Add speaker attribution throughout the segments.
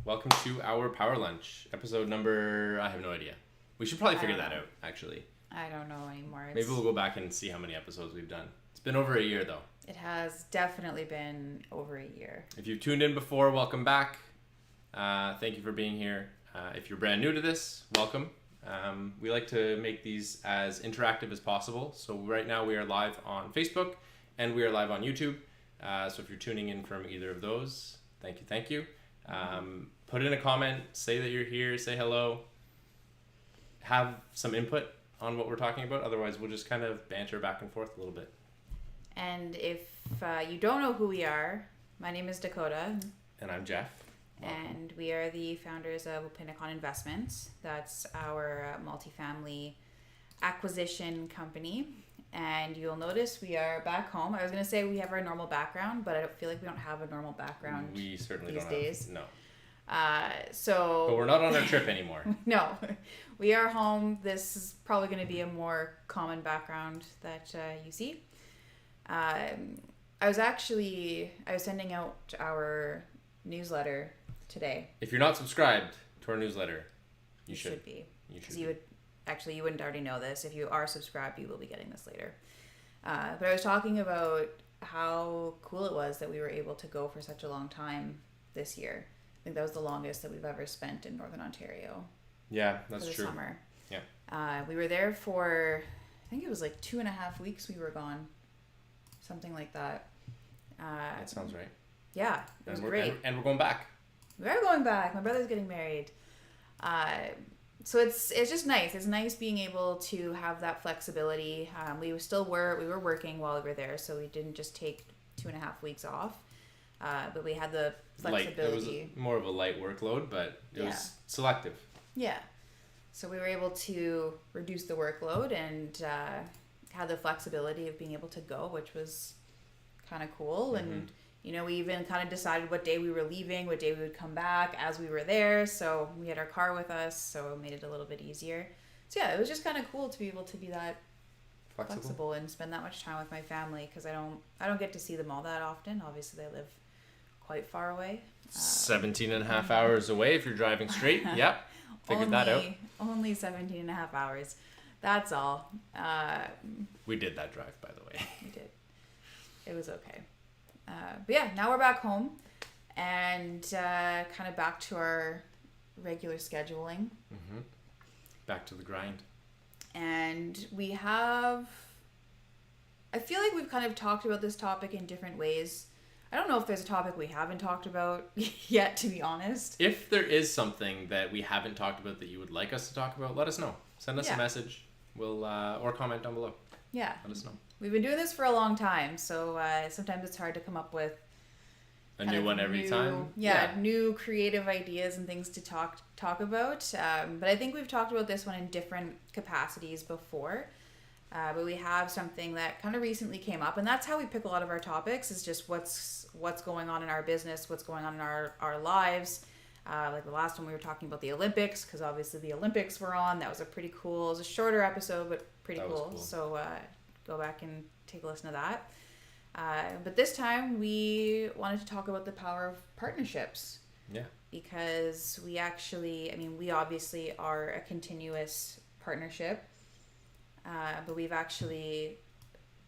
Speaker 1: Welcome to our Power Lunch episode number. I have no idea. We should probably figure that out, actually.
Speaker 2: I don't know anymore.
Speaker 1: Maybe we'll go back and see how many episodes we've done. It's been over a year, though.
Speaker 2: It has definitely been over a year.
Speaker 1: If you've tuned in before, welcome back. Thank you for being here. If you're brand new to this, welcome. We like to make these as interactive as possible. So right now we are live on Facebook and we are live on YouTube. So if you're tuning in from either of those, thank you. Put in a comment, say that you're here, say hello. Have some input on what we're talking about. Otherwise, we'll just kind of banter back and forth a little bit.
Speaker 2: And if you don't know who we are, my name is Dakota.
Speaker 1: And I'm Jeff.
Speaker 2: Welcome. And we are the founders of Opinacon Investments. That's our multifamily acquisition company. And you'll notice we are back home. I was going to say we have our normal background, but I don't feel like we don't have a normal background
Speaker 1: We certainly
Speaker 2: these
Speaker 1: don't
Speaker 2: days.
Speaker 1: No.
Speaker 2: But
Speaker 1: we're not on our trip anymore.
Speaker 2: No, we are home. This is probably going to be a more common background that you see. I was sending out our newsletter today.
Speaker 1: If you're not subscribed to our newsletter, you should
Speaker 2: be.
Speaker 1: You should.
Speaker 2: You wouldn't already know this. If you are subscribed, you will be getting this later. But I was talking about how cool it was that we were able to go for such a long time this year. I think that was the longest that we've ever spent in Northern Ontario.
Speaker 1: Yeah, that's
Speaker 2: for the
Speaker 1: true.
Speaker 2: Summer.
Speaker 1: Yeah.
Speaker 2: We were there for, I think it was like 2.5 weeks we were gone. Something like that.
Speaker 1: That sounds right.
Speaker 2: Yeah, it was great.
Speaker 1: And we're going back.
Speaker 2: We are going back. My brother's getting married. So it's just nice. It's nice being able to have that flexibility. We were working while we were there, so we didn't just take 2.5 weeks off. But we had the flexibility.
Speaker 1: It was more of a light workload, but it was selective.
Speaker 2: Yeah. So we were able to reduce the workload and had the flexibility of being able to go, which was kind of cool. Mm-hmm. And we even kind of decided what day we were leaving, what day we would come back as we were there. So we had our car with us, so it made it a little bit easier. So yeah, it was just kind of cool to be able to be that flexible and spend that much time with my family, because I don't get to see them all that often. Obviously, they live quite far away.
Speaker 1: 17 and a half hours away if you're driving straight. Yep. Figured that out.
Speaker 2: Only 17 and a half hours. That's all.
Speaker 1: We did that drive, by the way.
Speaker 2: We did. It was okay. But yeah, now we're back home and kind of back to our regular scheduling.
Speaker 1: Mm-hmm. Back to the grind. And
Speaker 2: I feel like we've kind of talked about this topic in different ways. I don't know if there's a topic we haven't talked about yet, to be honest.
Speaker 1: If there is something that we haven't talked about that you would like us to talk about, let us know. Send us a message. We'll or comment down below.
Speaker 2: Yeah.
Speaker 1: Let us know.
Speaker 2: We've been doing this for a long time, so sometimes it's hard to come up with
Speaker 1: a new one every time.
Speaker 2: Yeah, new creative ideas and things to talk about. But I think we've talked about this one in different capacities before. But we have something that kind of recently came up, and that's how we pick a lot of our topics, is just what's going on in our business, what's going on in our lives. Like the last one we were talking about the Olympics, because obviously the Olympics were on. That was it was a shorter episode, but pretty cool. So go back and take a listen to that. But this time we wanted to talk about the power of partnerships.
Speaker 1: Yeah.
Speaker 2: Because we obviously are a continuous partnership. But we've actually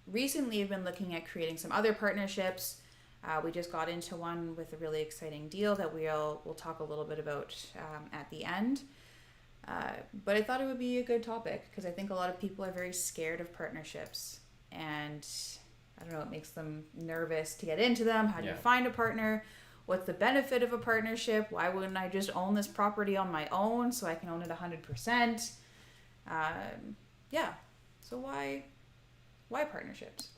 Speaker 2: recently been looking at creating some other partnerships. We just got into one with a really exciting deal that we'll talk a little bit about at the end. But I thought it would be a good topic because I think a lot of people are very scared of partnerships. And I don't know, it makes them nervous to get into them. How do you find a partner? What's the benefit of a partnership? Why wouldn't I just own this property on my own so I can own it 100%? So why partnerships?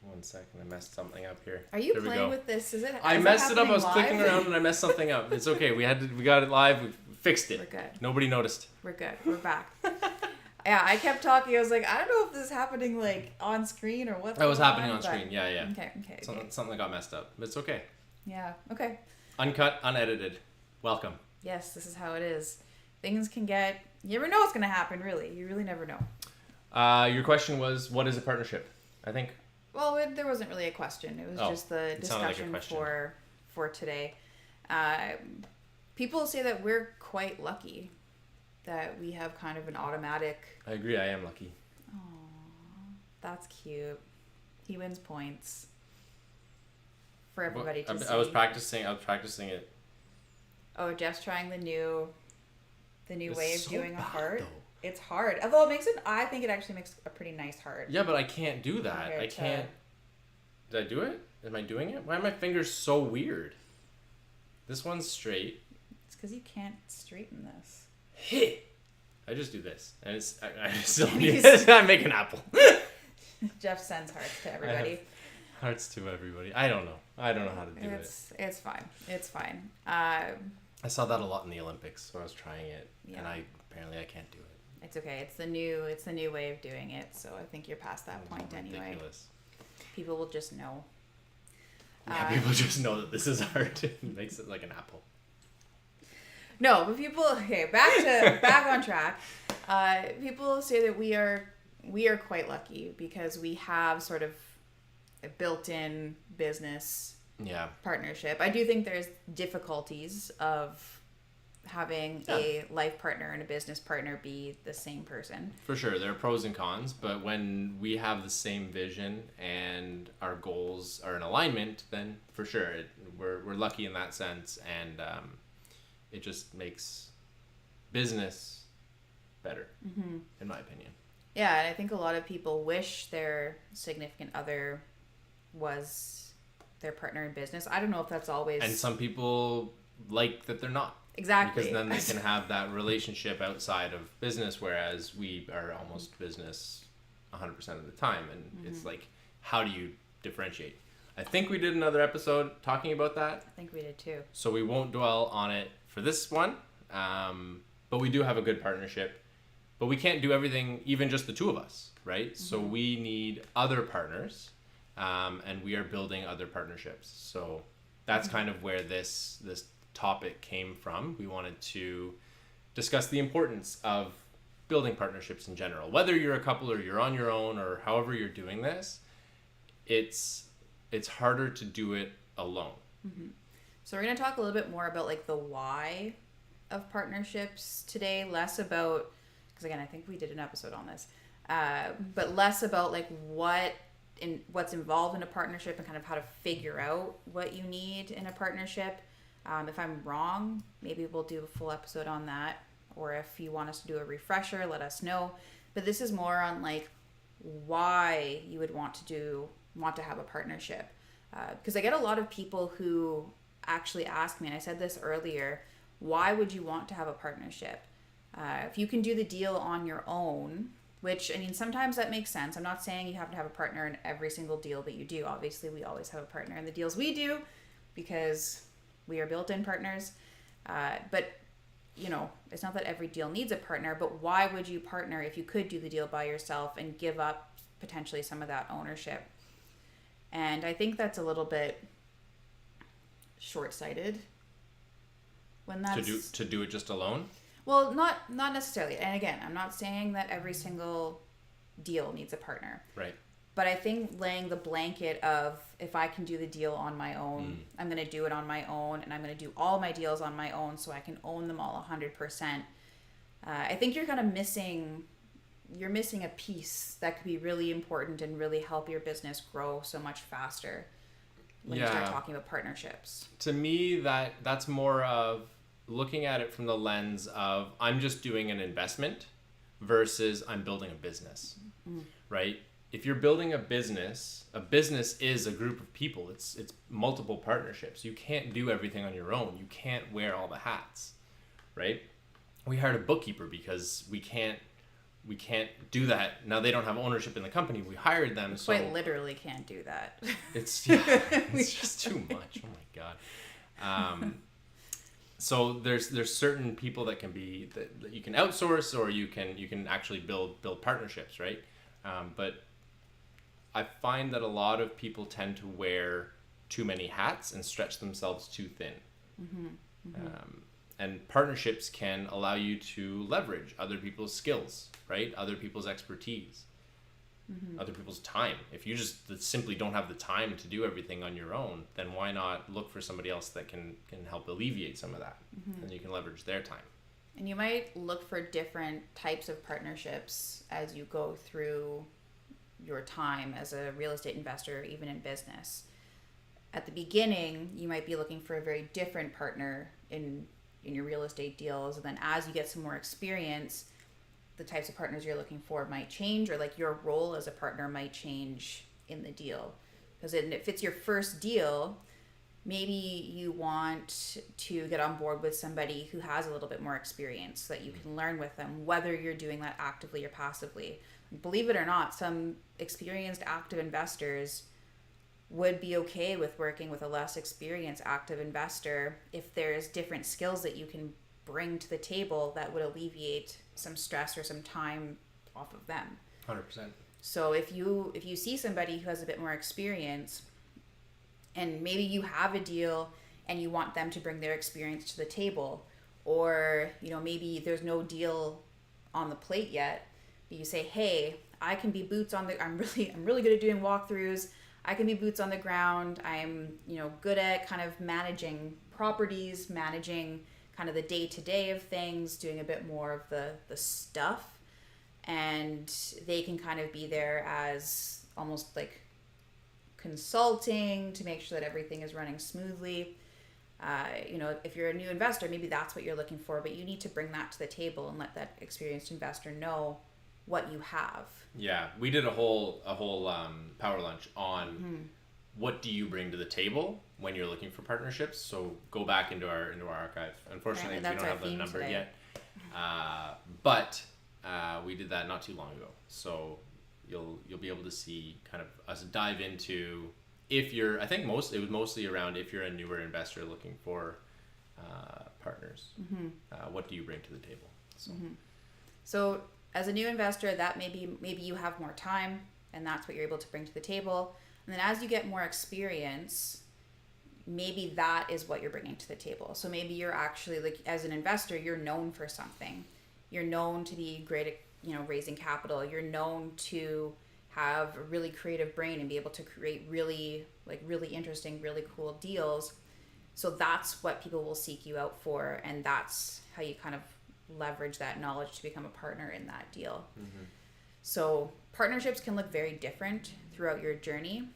Speaker 1: 1 second, I messed something up here.
Speaker 2: Are you playing with this?
Speaker 1: I messed it up. I was clicking around and I messed something up. It's okay. We got it live. We fixed it.
Speaker 2: We're good.
Speaker 1: Nobody noticed.
Speaker 2: We're good. We're back. Yeah, I kept talking. I was like, I don't know if this is happening like on screen or what.
Speaker 1: That was happening on screen. Yeah.
Speaker 2: Okay.
Speaker 1: Something got messed up. But it's okay.
Speaker 2: Yeah. Okay.
Speaker 1: Uncut, unedited. Welcome.
Speaker 2: Yes, this is how it is. Things can get. You never know what's gonna happen. Really, you really never know.
Speaker 1: Your question was, what is a partnership? I think.
Speaker 2: Well, there wasn't really a question. It was just the discussion for today. people say that we're quite lucky that we have kind of an automatic.
Speaker 1: I agree. I am lucky.
Speaker 2: Oh, that's cute. He wins points for everybody to see.
Speaker 1: I was practicing it.
Speaker 2: Oh, Jeff's trying the new way of
Speaker 1: so
Speaker 2: doing a
Speaker 1: bad,
Speaker 2: heart.
Speaker 1: though.
Speaker 2: It's hard. Although I think it actually makes a pretty nice heart.
Speaker 1: Yeah, but I can't do that.
Speaker 2: Compared
Speaker 1: I can't. Did I do it? Am I doing it? Why are my fingers so weird? This one's straight.
Speaker 2: It's because you can't straighten this.
Speaker 1: Hit. I just do this, and I still need this. I make an apple.
Speaker 2: Jeff sends hearts to everybody.
Speaker 1: Hearts to everybody. I don't know how to do it.
Speaker 2: It's fine. It's fine.
Speaker 1: I saw that a lot in the Olympics, so I was trying it,
Speaker 2: Yeah.
Speaker 1: and apparently I can't do it.
Speaker 2: It's okay. It's the new way of doing it. So I think you're past that point anyway.
Speaker 1: Ridiculous.
Speaker 2: People will just know.
Speaker 1: Yeah, people just know that this is hard. It makes it like an apple.
Speaker 2: No, but people. Okay, back on track. People say that we are quite lucky because we have sort of a built-in business partnership. I do think there's difficulties of having a life partner and a business partner be the same person.
Speaker 1: For sure, there are pros and cons, but when we have the same vision and our goals are in alignment, then for sure we're lucky in that sense, and it just makes business better, in my opinion.
Speaker 2: Yeah, and I think a lot of people wish their significant other was their partner in business. I don't know if that's always...
Speaker 1: And some people like that they're not.
Speaker 2: Exactly.
Speaker 1: Because then they can have that relationship outside of business, whereas we are almost business 100% of the time. And it's like, how do you differentiate? I think we did another episode talking about that.
Speaker 2: I think we did too.
Speaker 1: So we won't dwell on it for this one. But we do have a good partnership. But we can't do everything, even just the two of us, right? So we need other partners, and we are building other partnerships. So that's kind of where this topic came from. We wanted to discuss the importance of building partnerships in general. Whether you're a couple or you're on your own or however you're doing this, it's harder to do it alone.
Speaker 2: So we're going to talk a little bit more about like the why of partnerships today, less about... Because again, I think we did an episode on this, but less about like what's involved in a partnership and kind of how to figure out what you need in a partnership. If I'm wrong, maybe we'll do a full episode on that, or if you want us to do a refresher, let us know. But this is more on like why you would want to have a partnership, because I get a lot of people who actually ask me, and I said this earlier, why would you want to have a partnership? If you can do the deal on your own, which, I mean, sometimes that makes sense. I'm not saying you have to have a partner in every single deal that you do. Obviously, we always have a partner in the deals we do because we are built-in partners. But, you know, it's not that every deal needs a partner, but why would you partner if you could do the deal by yourself and give up potentially some of that ownership? And I think that's a little bit short-sighted when that's...
Speaker 1: To do it just alone?
Speaker 2: Well, not necessarily. And again, I'm not saying that every single deal needs a partner.
Speaker 1: Right.
Speaker 2: But I think laying the blanket of if I can do the deal on my own, I'm going to do it on my own, and I'm going to do all my deals on my own so I can own them all 100%. I think you're kind of missing a piece that could be really important and really help your business grow so much faster when you start talking about partnerships.
Speaker 1: To me, that's more of looking at it from the lens of I'm just doing an investment versus I'm building a business, right? If you're building a business is a group of people. It's multiple partnerships. You can't do everything on your own. You can't wear all the hats, right? We hired a bookkeeper because we can't do that. Now they don't have ownership in the company. We hired them.
Speaker 2: Quite literally can't do that.
Speaker 1: It's just too much. Oh my God. So there's certain people that can be that you can outsource, or you can actually build partnerships, right? But I find that a lot of people tend to wear too many hats and stretch themselves too thin. And partnerships can allow you to leverage other people's skills, right? Other people's expertise. other people's time. If you just simply don't have the time to do everything on your own, then why not look for somebody else that can help alleviate some of that, and you can leverage their time.
Speaker 2: And you might look for different types of partnerships as you go through your time as a real estate investor, even in business. At the beginning, you might be looking for a very different partner in your real estate deals. And then as you get some more experience, the types of partners you're looking for might change, or like your role as a partner might change in the deal. Because if it's your first deal, maybe you want to get on board with somebody who has a little bit more experience so that you can learn with them, whether you're doing that actively or passively. Believe it or not, some experienced active investors would be okay with working with a less experienced active investor if there's different skills that you can bring to the table that would alleviate some stress or some time off of them.
Speaker 1: 100%.
Speaker 2: So if you see somebody who has a bit more experience, and maybe you have a deal and you want them to bring their experience to the table, or maybe there's no deal on the plate yet, but you say, hey, I can be boots on the I'm really good at doing walkthroughs. I can be boots on the ground. I'm good at kind of managing properties, managing kind of the day-to-day of things, doing a bit more of the stuff, and they can kind of be there as almost like consulting to make sure that everything is running smoothly. If you're a new investor, maybe that's what you're looking for, but you need to bring that to the table and let that experienced investor know what you have.
Speaker 1: Yeah, we did a whole power lunch on what do you bring to the table when you're looking for partnerships. So go back into our archive. Unfortunately, we don't have the number today yet, but we did that not too long ago. So you'll be able to see kind of us dive into it was mostly around if you're a newer investor looking for partners. What do you bring to the table?
Speaker 2: So as a new investor, that maybe you have more time, and that's what you're able to bring to the table. And then as you get more experience, maybe that is what you're bringing to the table. So maybe you're actually, like, as an investor, you're known for something. You're known to be great at raising capital. You're known to have a really creative brain and be able to create really interesting, really cool deals. So that's what people will seek you out for, and that's how you kind of leverage that knowledge to become a partner in that deal. So partnerships can look very different throughout your journey,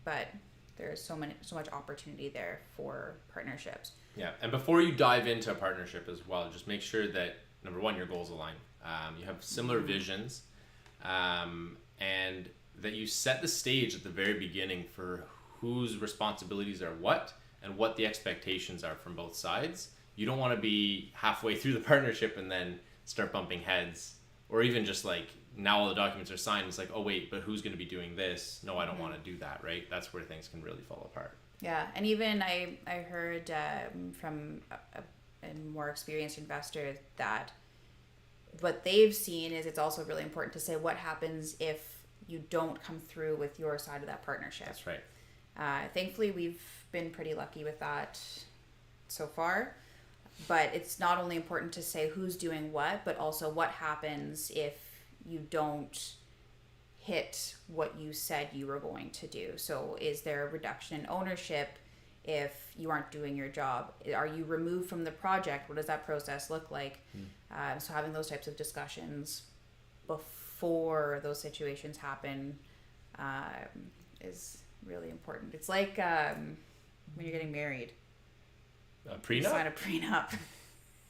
Speaker 2: but there's so much opportunity there for partnerships.
Speaker 1: Yeah, and before you dive into a partnership as well, just make sure that, number one, your goals align. You have similar visions, and that you set the stage at the very beginning for whose responsibilities are what and what the expectations are from both sides. You don't want to be halfway through the partnership and then start bumping heads, or even just like, now all the documents are signed, it's like, oh wait, but who's going to be doing this? No, I don't want to do that, right? That's where things can really fall apart.
Speaker 2: Yeah, and even I heard from a more experienced investor that what they've seen is it's also really important to say what happens if you don't come through with your side of that partnership.
Speaker 1: That's right.
Speaker 2: Thankfully, we've been pretty lucky with that so far. But it's not only important to say who's doing what, but also what happens if you don't hit what you said you were going to do. So is there a reduction in ownership if you aren't doing your job? Are you removed from the project? What does that process look like? So having those types of discussions before those situations happen is really important. It's like when you're getting married.
Speaker 1: A prenup?
Speaker 2: You sign a prenup.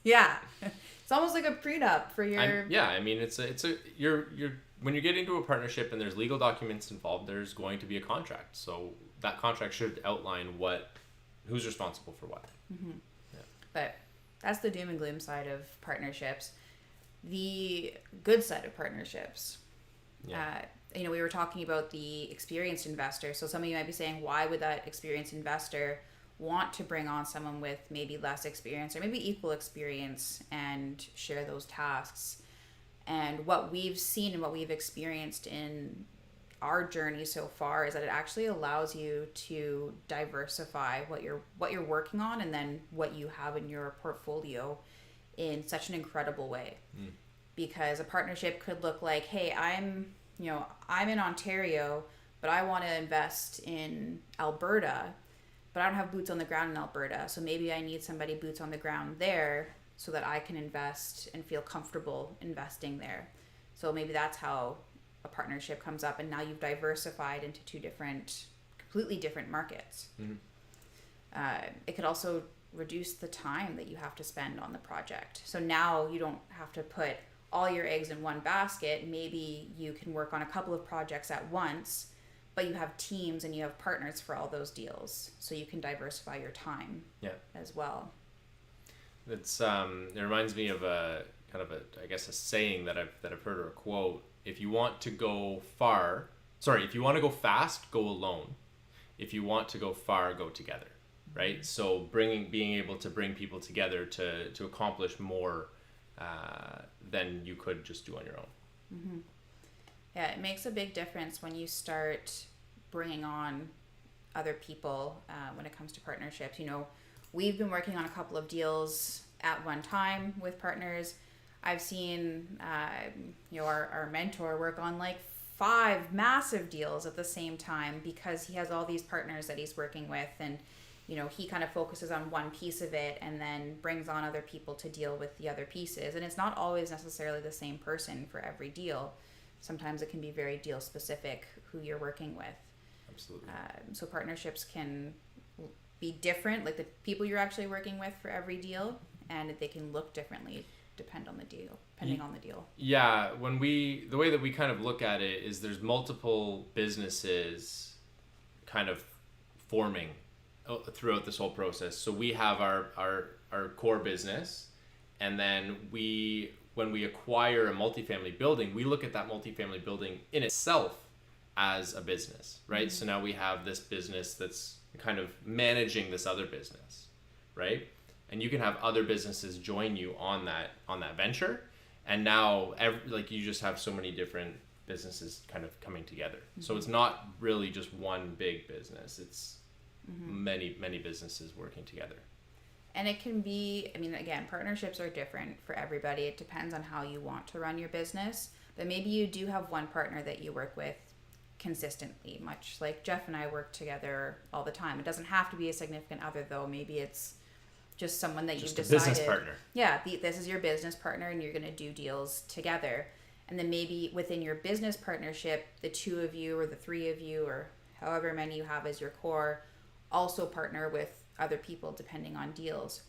Speaker 2: Yeah. It's almost like a prenup for your...
Speaker 1: you're when you get into a partnership and there's legal documents involved, there's going to be a contract. So that contract should outline who's responsible for what. Yeah.
Speaker 2: But that's the doom and gloom side of partnerships. The good side of partnerships. Yeah. We were talking about the experienced investor. So some of you might be saying, why would that experienced investor want to bring on someone with maybe less experience or maybe equal experience and share those tasks? And what we've seen and what we've experienced in our journey so far is that it actually allows you to diversify what you're working on and then what you have in your portfolio in such an incredible way. Because a partnership could look like, hey, I'm I'm in Ontario, but I want to invest in Alberta, but I don't have boots on the ground in Alberta. So maybe I need somebody boots on the ground there so that I can invest and feel comfortable investing there. So maybe that's how a partnership comes up, and now you've diversified into two completely different markets. It could also reduce the time that you have to spend on the project. So now you don't have to put all your eggs in one basket. Maybe you can work on a couple of projects at once, but you have teams and you have partners for all those deals, so you can diversify your time as well.
Speaker 1: It reminds me of a I guess a saying that I've heard, or a quote. If you want to go fast, go alone. If you want to go far, go together. Right? So being able to bring people together to accomplish more than you could just do on your own.
Speaker 2: Yeah, it makes a big difference when you start bringing on other people when it comes to partnerships. We've been working on a couple of deals at one time with partners. I've seen our mentor work on like 5 massive deals at the same time, because he has all these partners that he's working with, and he kind of focuses on one piece of it and then brings on other people to deal with the other pieces. And it's not always necessarily the same person for every deal. Sometimes it can be very deal specific who you're working with.
Speaker 1: Absolutely.
Speaker 2: So partnerships can be different, like the people you're actually working with for every deal, and they can look differently depending on the deal.
Speaker 1: Yeah, the way that we kind of look at it is there's multiple businesses kind of forming throughout this whole process. So we have our core business, and then when we acquire a multifamily building, we look at that multifamily building in itself as a business, right? So now we have this business that's kind of managing this other business, right? And you can have other businesses join you on that venture, and now you just have so many different businesses kind of coming together. So it's not really just one big business. It's many businesses working together.
Speaker 2: And it can be, again, partnerships are different for everybody. It depends on how you want to run your business. But maybe you do have one partner that you work with consistently, much like Jeff and I work together all the time. It doesn't have to be a significant other, though. Maybe it's just someone that you've decided.
Speaker 1: Business partner.
Speaker 2: Yeah, this is your business partner, and you're going to do deals together. And then maybe within your business partnership, the 2 of you or the 3 of you or however many you have as your core also partner with other people depending on deals.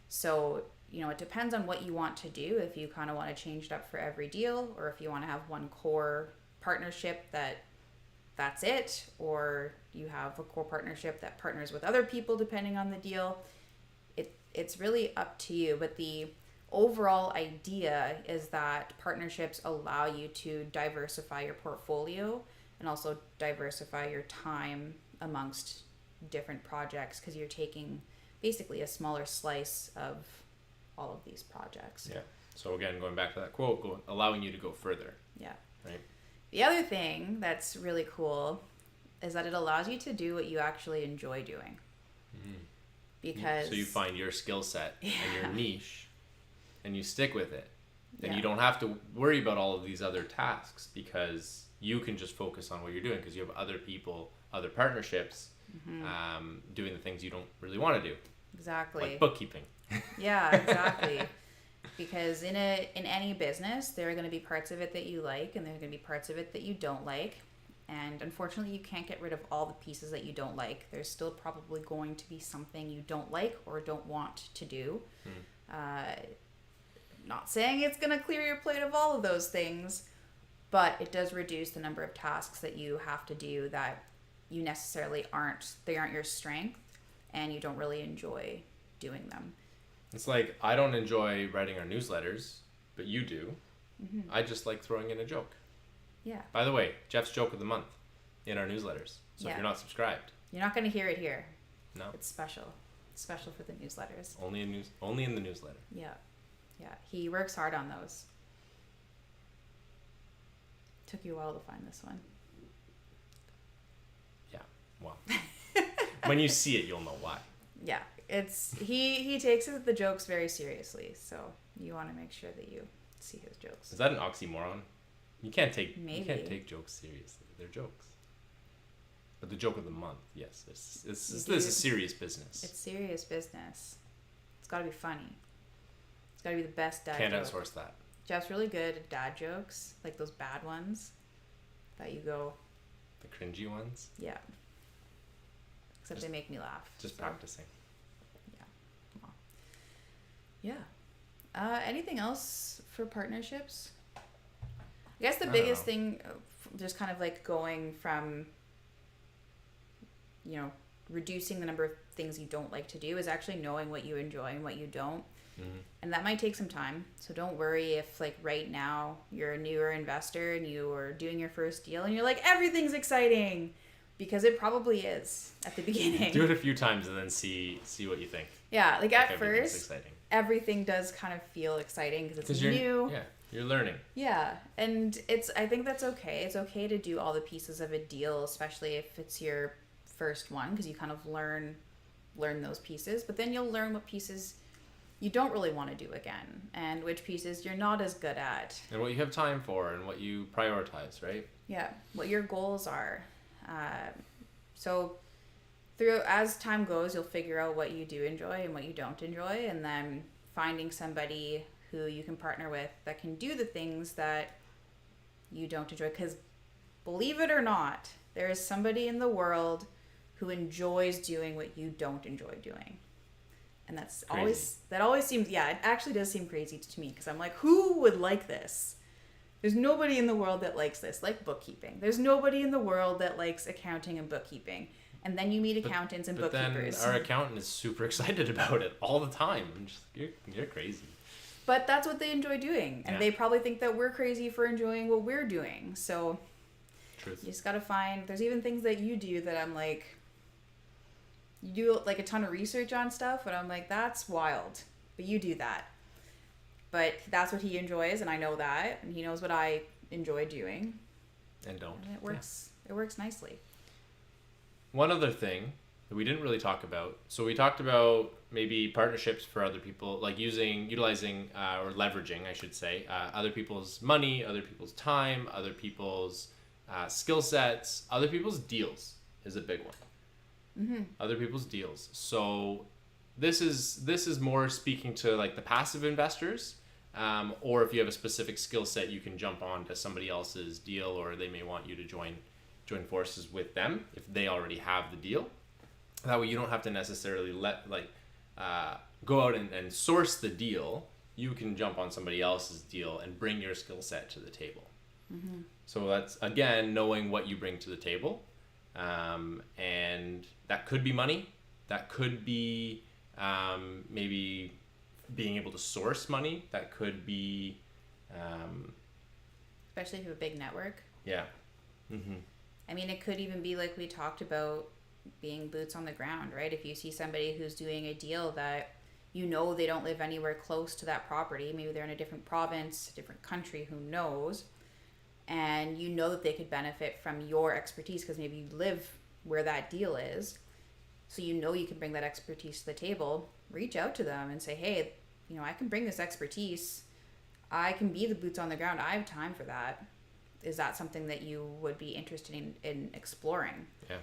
Speaker 2: So, it depends on what you want to do. If you kind of want to change it up for every deal, or if you want to have one core partnership that's it, or you have a core partnership that partners with other people depending on the deal. It's really up to you. But the overall idea is that partnerships allow you to diversify your portfolio and also diversify your time amongst different projects, because you're taking basically a smaller slice of all of these projects.
Speaker 1: Yeah. So again, going back to that quote, allowing you to go further.
Speaker 2: Yeah.
Speaker 1: Right.
Speaker 2: The other thing that's really cool is that it allows you to do what you actually enjoy doing. Because
Speaker 1: so you find your skill set and your niche, and you stick with it. And you don't have to worry about all of these other tasks, because you can just focus on what you're doing, because you have other people, other partnerships, doing the things you don't really want to do.
Speaker 2: Exactly.
Speaker 1: Like bookkeeping.
Speaker 2: Yeah, exactly. Because in any business, there are going to be parts of it that you like, and there are going to be parts of it that you don't like. And unfortunately, you can't get rid of all the pieces that you don't like. There's still probably going to be something you don't like or don't want to do. Not saying it's going to clear your plate of all of those things, but it does reduce the number of tasks that you have to do that you necessarily aren't your strength, and you don't really enjoy doing them.
Speaker 1: It's like, I don't enjoy writing our newsletters, but you do. I just like throwing in a joke.
Speaker 2: Yeah.
Speaker 1: By the way, Jeff's joke of the month in our newsletters. So if you're not subscribed,
Speaker 2: you're not going to hear it here.
Speaker 1: No.
Speaker 2: It's special. It's special for the newsletters.
Speaker 1: Only in the newsletter.
Speaker 2: Yeah. Yeah. He works hard on those. Took you a while to find this one.
Speaker 1: Yeah. Well, when you see it, you'll know why.
Speaker 2: Yeah. He takes the jokes very seriously, so you want to make sure that you see his jokes.
Speaker 1: Is that an oxymoron? You can't take
Speaker 2: Maybe.
Speaker 1: jokes seriously. They're jokes. But the joke of the month, yes, this is serious business.
Speaker 2: It's serious business. It's got to be funny. It's got to be the best dad
Speaker 1: Can't
Speaker 2: joke.
Speaker 1: outsource that.
Speaker 2: Jeff's really good at dad jokes, like those bad ones that you go,
Speaker 1: The cringy ones.
Speaker 2: yeah. Except they make me laugh.
Speaker 1: Just
Speaker 2: so,
Speaker 1: practicing.
Speaker 2: Yeah. Yeah. Anything else for partnerships? I guess the biggest thing, just kind of like going from, reducing the number of things you don't like to do, is actually knowing what you enjoy and what you don't.
Speaker 1: Mm-hmm.
Speaker 2: And that might take some time. So don't worry if, like, right now you're a newer investor and you are doing your first deal and you're like, everything's exciting. Because it probably is at the beginning.
Speaker 1: Do it a few times and then see what you think.
Speaker 2: Yeah, like at first,
Speaker 1: exciting.
Speaker 2: Everything does kind of feel exciting because it's new.
Speaker 1: Yeah, you're learning.
Speaker 2: Yeah, and I think that's okay. It's okay to do all the pieces of a deal, especially if it's your first one, because you kind of learn those pieces. But then you'll learn what pieces you don't really want to do again, and which pieces you're not as good at.
Speaker 1: And what you have time for and what you prioritize, right?
Speaker 2: Yeah, what your goals are. So as time goes, you'll figure out what you do enjoy and what you don't enjoy, and then finding somebody who you can partner with that can do the things that you don't enjoy. Because believe it or not, there is somebody in the world who enjoys doing what you don't enjoy doing. And that's
Speaker 1: crazy.
Speaker 2: always seems, yeah, it actually does seem crazy to me, because I'm like, who would like this? There's nobody in the world that likes this, like bookkeeping. There's nobody in the world that likes accounting and bookkeeping. And then you meet accountants and bookkeepers.
Speaker 1: Then our accountant is super excited about it all the time. I'm just, you're crazy.
Speaker 2: But that's what they enjoy doing. And they probably think that we're crazy for enjoying what we're doing. So
Speaker 1: Truth.
Speaker 2: You just got to find, there's even things that you do that I'm like, you do like a ton of research on stuff, and I'm like, that's wild. But you do that. But that's what he enjoys, and I know that, and he knows what I enjoy doing.
Speaker 1: And don't.
Speaker 2: And it works. Yeah. It works nicely.
Speaker 1: One other thing that we didn't really talk about. So we talked about maybe partnerships for other people, like utilizing or leveraging, I should say, other people's money, other people's time, other people's skill sets, other people's deals is a big one.
Speaker 2: Mm-hmm.
Speaker 1: Other people's deals. So this is more speaking to like the passive investors, or if you have a specific skill set, you can jump on to somebody else's deal, or they may want you to join forces with them if they already have the deal. That way you don't have to necessarily go out and source the deal. You can jump on somebody else's deal and bring your skill set to the table.
Speaker 2: Mm-hmm.
Speaker 1: So that's, again, knowing what you bring to the table. And that could be money. That could be maybe being able to source money. That could be...
Speaker 2: especially if you have a big network.
Speaker 1: Yeah. Mm-hmm.
Speaker 2: I mean, it could even be like we talked about, being boots on the ground, right? If you see somebody who's doing a deal that you know they don't live anywhere close to that property, maybe they're in a different province, different country, who knows, and you know that they could benefit from your expertise because maybe you live where that deal is, so you know you can bring that expertise to the table. Reach out to them and say, hey, I can bring this expertise. I can be the boots on the ground. I have time for that. Is that something that you would be interested in exploring?
Speaker 1: Yeah.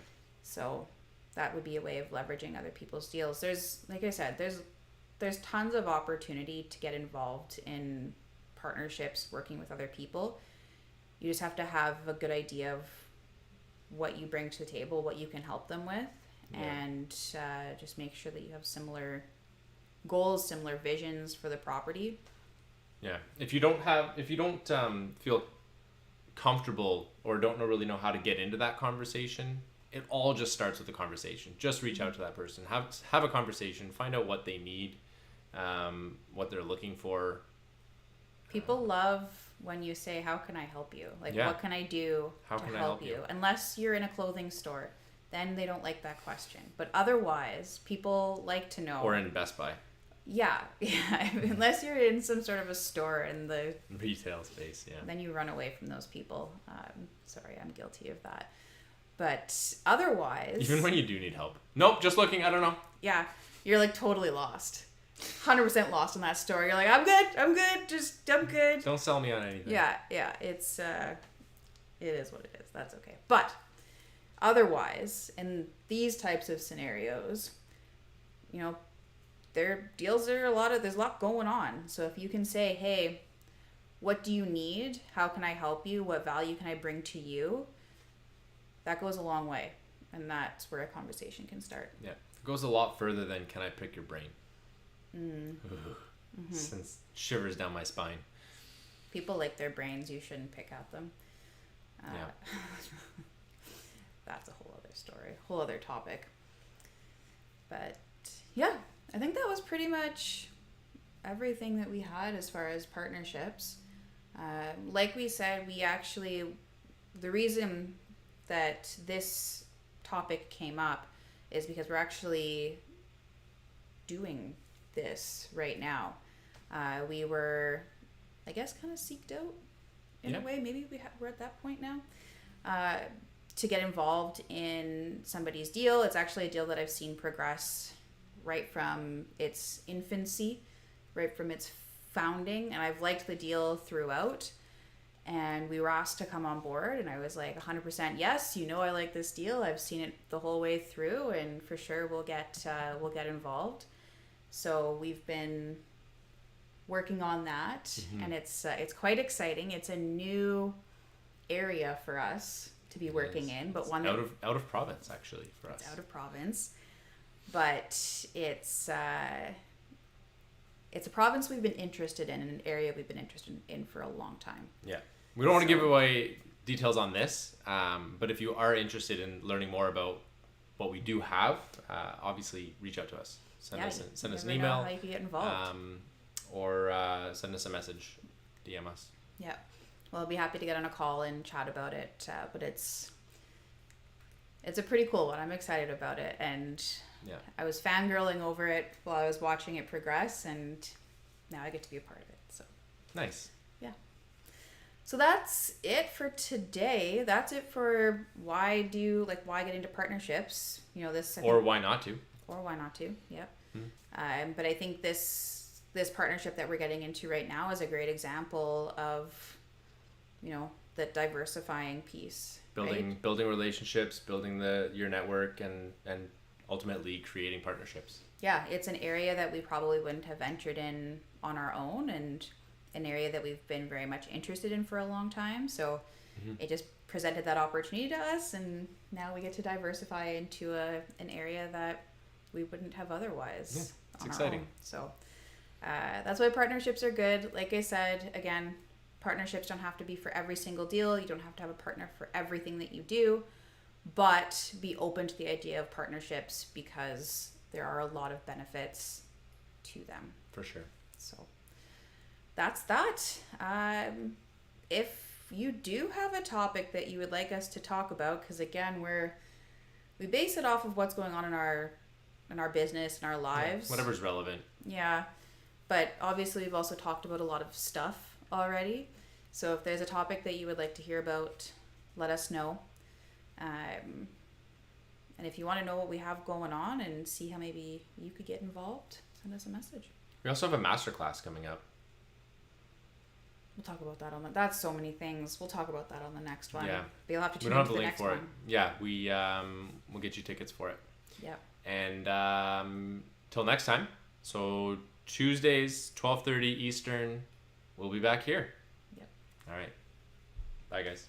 Speaker 2: So that would be a way of leveraging other people's deals. There's, like I said, there's tons of opportunity to get involved in partnerships, working with other people. You just have to have a good idea of what you bring to the table, what you can help them with, and just make sure that you have similar goals, similar visions for the property.
Speaker 1: Yeah. If you don't feel comfortable or don't really know how to get into that conversation, it all just starts with a conversation. Just reach out to that person, have a conversation, find out what they need, what they're looking for.
Speaker 2: People love when you say, how can I help you? Like, what can I do to help you? Unless you're in a clothing store, then they don't like that question. But otherwise, people like to know.
Speaker 1: Or in Best Buy.
Speaker 2: Yeah. Unless you're in some sort of a store in the
Speaker 1: retail space, yeah.
Speaker 2: Then you run away from those people. Sorry, I'm guilty of that. But otherwise...
Speaker 1: Even when you do need help. Nope, just looking, I don't know.
Speaker 2: Yeah, you're like totally lost. 100% lost on that story. You're like, I'm good.
Speaker 1: Don't sell me on anything.
Speaker 2: Yeah, it's it is what it is. That's okay. But otherwise, in these types of scenarios, their deals are there's a lot going on. So if you can say, hey, what do you need? How can I help you? What value can I bring to you? That goes a long way. And that's where a conversation can start.
Speaker 1: Yeah. It goes a lot further than, can I pick your brain? Since shivers down my spine.
Speaker 2: People like their brains. You shouldn't pick at them.
Speaker 1: Yeah.
Speaker 2: That's a whole other story, whole other topic. But yeah, I think that was pretty much everything that we had as far as partnerships. Like we said, the reason that this topic came up is because we're actually doing this right now. We were, I guess, kind of seeked out in a way. Maybe we're at that point now. To get involved in somebody's deal. It's actually a deal that I've seen progress right from its infancy, right from its founding, and I've liked the deal throughout. And we were asked to come on board, and I was like 100% yes. I like this deal. I've seen it the whole way through, and for sure we'll get involved. So we've been working on that, and it's quite exciting. It's a new area for us to be working in, but one
Speaker 1: out of province actually for us.
Speaker 2: It's out of province, but it's a province we've been interested in, and an area we've been interested in for a long time.
Speaker 1: Yeah, we don't want to give away details on this, but if you are interested in learning more about what we do have, obviously reach out to us. Send us an email.
Speaker 2: How you can get involved,
Speaker 1: or send us a message, DM us.
Speaker 2: Yeah. Well, I'll be happy to get on a call and chat about it, but it's a pretty cool one. I'm excited about it, and I was fangirling over it while I was watching it progress, and now I get to be a part of it. So
Speaker 1: nice.
Speaker 2: Yeah. So that's it for today. That's it for why get into partnerships.
Speaker 1: Or why not to.
Speaker 2: Or why not to. Yep. But I think this partnership that we're getting into right now is a great example of the diversifying piece.
Speaker 1: Building relationships, building your network, and ultimately creating partnerships.
Speaker 2: Yeah, it's an area that we probably wouldn't have ventured in on our own, and an area that we've been very much interested in for a long time. So it just presented that opportunity to us, and now we get to diversify into an area that we wouldn't have otherwise.
Speaker 1: Yeah, it's exciting.
Speaker 2: Our own. So that's why partnerships are good. Like I said, again, partnerships don't have to be for every single deal. You don't have to have a partner for everything that you do, but be open to the idea of partnerships because there are a lot of benefits to them.
Speaker 1: For sure.
Speaker 2: So that's that. If you do have a topic that you would like us to talk about, because again, we base it off of what's going on in our business and our lives.
Speaker 1: Yeah, whatever's relevant.
Speaker 2: Yeah. But obviously we've also talked about a lot of stuff already. So if there's a topic that you would like to hear about, let us know. And if you want to know what we have going on and see how maybe you could get involved, send us a message.
Speaker 1: We also have a masterclass coming up.
Speaker 2: We'll talk about that that's so many things. We'll talk about that on the next one.
Speaker 1: Yeah.
Speaker 2: But you'll have to tune
Speaker 1: we don't
Speaker 2: into
Speaker 1: have
Speaker 2: the
Speaker 1: link
Speaker 2: next
Speaker 1: for
Speaker 2: one.
Speaker 1: it. Yeah, we'll get you tickets for it.
Speaker 2: Yep.
Speaker 1: And till next time. So Tuesdays, 12:30 Eastern, we'll be back here.
Speaker 2: Yep.
Speaker 1: All right. Bye, guys.